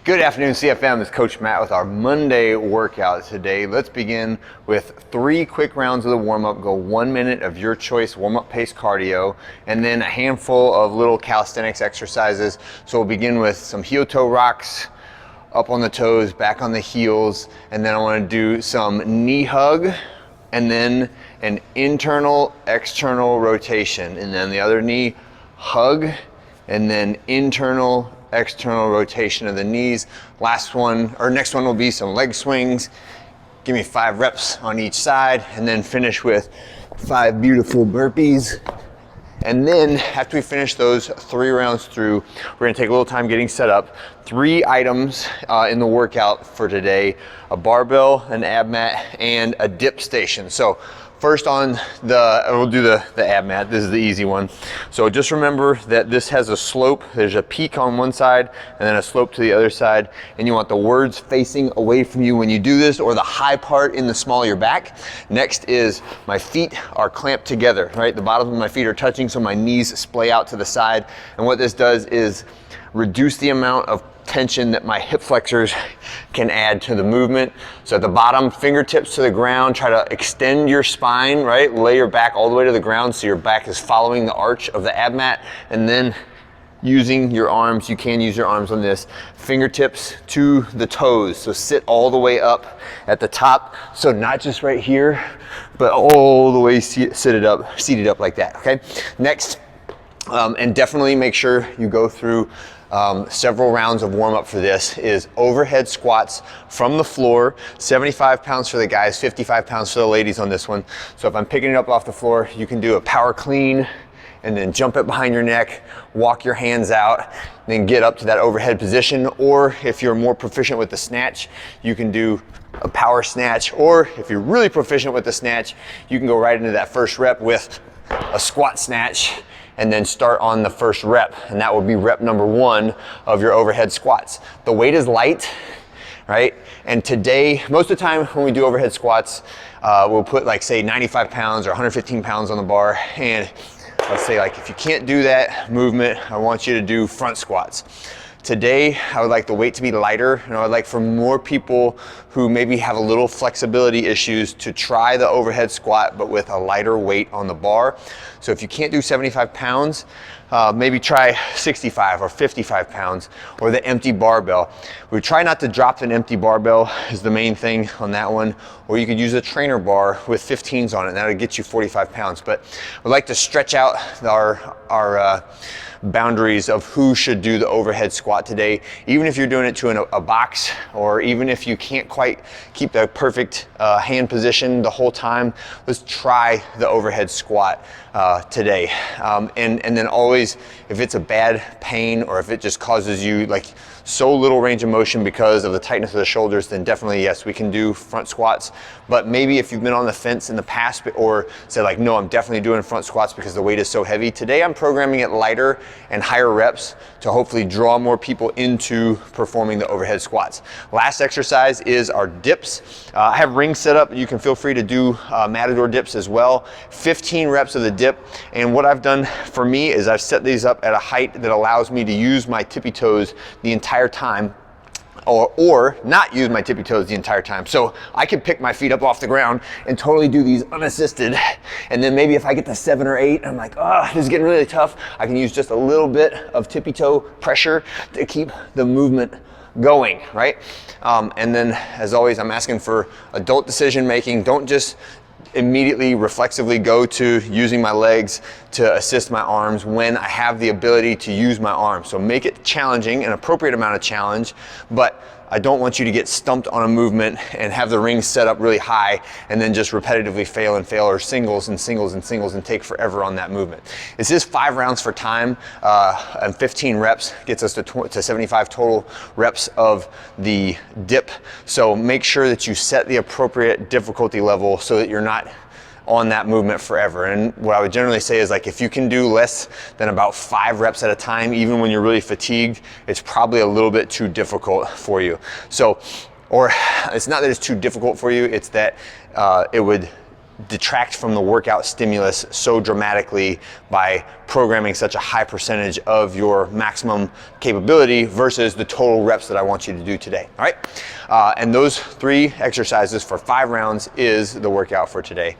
Good afternoon, CFM. It's Coach Matt with our Monday workout today. Let's begin with 3 quick rounds of the warm-up. Go 1 minute of your choice warm-up pace cardio, and then a handful of little calisthenics exercises. So we'll begin with some heel-toe rocks, up on the toes, back on the heels, and then I want to do some knee hug, and then an internal, external rotation, and then the other knee hug, and then internal, external rotation of the knees. Next one will be some leg swings. Give me 5 reps on each side, and then finish with 5 beautiful burpees. And then after we finish those 3 rounds through, we're gonna take a little time getting set up. 3 items in the workout for today: a barbell, an ab mat, and a dip station. So first we'll do the ab mat. This is the easy one. So just remember that this has a slope. There's a peak on one side and then a slope to the other side. And you want the words facing away from you when you do this, or the high part in the small of your back. Next is my feet are clamped together, right? The bottoms of my feet are touching, so my knees splay out to the side. And what this does is reduce the amount of tension that my hip flexors can add to the movement. So at the bottom, fingertips to the ground, try to extend your spine, right? Lay your back all the way to the ground so your back is following the arch of the ab mat, and then using your arms, you can use your arms on this, fingertips to the toes. So sit all the way up at the top. So not just right here, but all the way seated up like that, okay? Next, and definitely make sure you go through several rounds of warm up for this, is overhead squats from the floor. 75 pounds for the guys, 55 pounds for the ladies on this one. So if I'm picking it up off the floor, you can do a power clean and then jump it behind your neck, walk your hands out, then get up to that overhead position. Or if you're more proficient with the snatch, you can do a power snatch. Or if you're really proficient with the snatch, you can go right into that first rep with a squat snatch, and then start on the first rep, and that would be rep number 1 of your overhead squats. The weight is light, right? And today, most of the time when we do overhead squats, we'll put like say 95 pounds or 115 pounds on the bar, and let's say like if you can't do that movement, I want you to do front squats. Today, I would like the weight to be lighter, and I would like for more people who maybe have a little flexibility issues to try the overhead squat, but with a lighter weight on the bar. So if you can't do 75 pounds, maybe try 65 or 55 pounds, or the empty barbell. We try not to drop an empty barbell is the main thing on that one, or you could use a trainer bar with 15s on it, and that'll get you 45 pounds. But we'd like to stretch out our boundaries of who should do the overhead squat today. Even if you're doing it to a box, or even if you can't quite keep the perfect hand position the whole time, let's try the overhead squat today. And then always, if it's a bad pain or if it just causes you like so little range of motion because of the tightness of the shoulders, then definitely yes, we can do front squats. But maybe if you've been on the fence in the past or said like, no, I'm definitely doing front squats because the weight is so heavy, today I'm programming it lighter and higher reps to hopefully draw more people into performing the overhead squats. Last exercise is our dips. I have rings set up. You can feel free to do Matador dips as well. 15 reps of the dip. And what I've done for me is I've set these up at a height that allows me to use my tippy toes the entire time, or not use my tippy toes the entire time. So I can pick my feet up off the ground and totally do these unassisted. And then maybe if I get to 7 or 8, I'm like, oh, this is getting really tough. I can use just a little bit of tippy toe pressure to keep the movement going, right? And then as always, I'm asking for adult decision making. Don't just immediately reflexively go to using my legs to assist my arms when I have the ability to use my arms. So make it challenging, an appropriate amount of challenge, but I don't want you to get stumped on a movement and have the rings set up really high and then just repetitively fail, or singles and take forever on that movement. This is 5 rounds for time, and 15 reps gets us to 75 total reps of the dip. So make sure that you set the appropriate difficulty level so that you're not on that movement forever. And what I would generally say is like, if you can do less than about 5 reps at a time, even when you're really fatigued, it's probably a little bit too difficult for you. So, or it's not that it's too difficult for you, it's that it would detract from the workout stimulus so dramatically by programming such a high percentage of your maximum capability versus the total reps that I want you to do today. All right, and those 3 exercises for 5 rounds is the workout for today.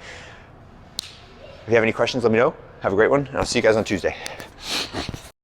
If you have any questions, let me know. Have a great one, and I'll see you guys on Tuesday.